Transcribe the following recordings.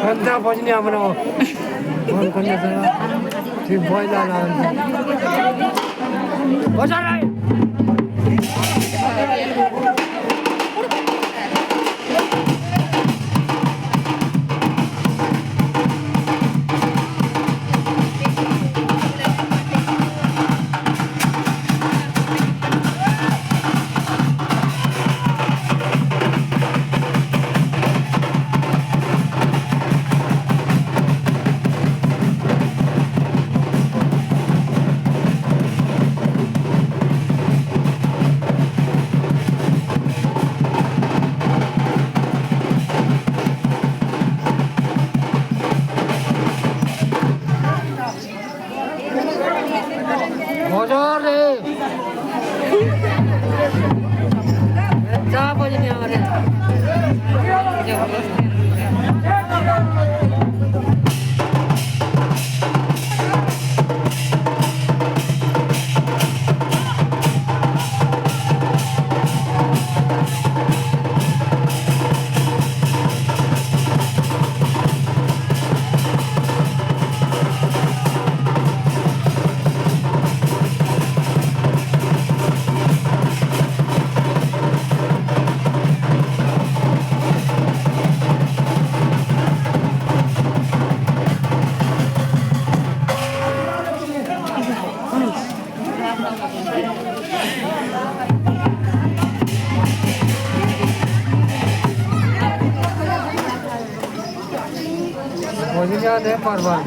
Kontra bojni amano. Kon konja sana. ঠিক ভয় না না বসা নাই दे बार बोलो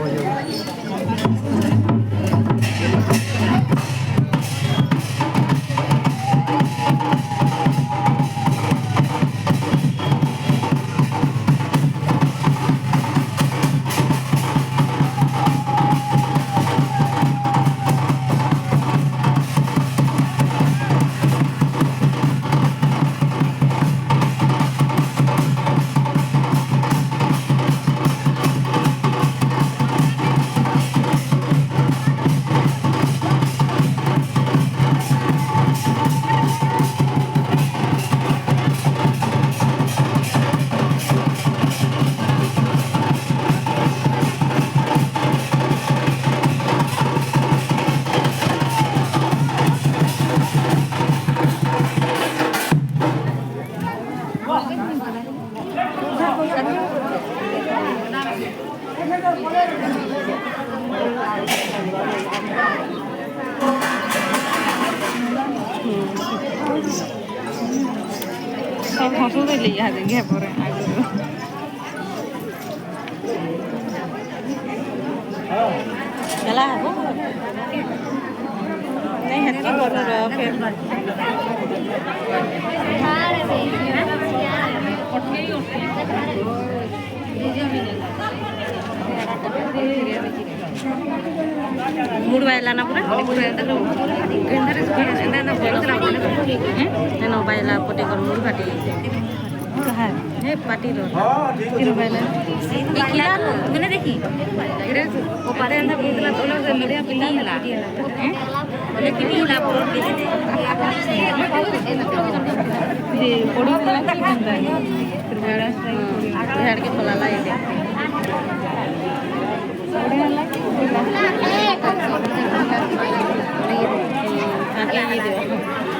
Masuk tu lihat dia pore. Jalan apa? नहीं है कि बोल रहा है फिर मूड वाला ना पूरा मूड वाला तो इंदर इंदर ना बोलो तो ना बोलो है ना बाइला पोटे कर मूड फाटी कहाँ है पार्टी रो हाँ ठीक है इखिला मैंने देखी वो पारे अंदर बोतला तो लोग बढ़िया पिला हैं बोले कि पिला बोल के दे ये पड़ी वाला की बनता है फिर बड़ा स्टाइल झाड़ के फला ला ये बढ़िया लगा आगे ये दे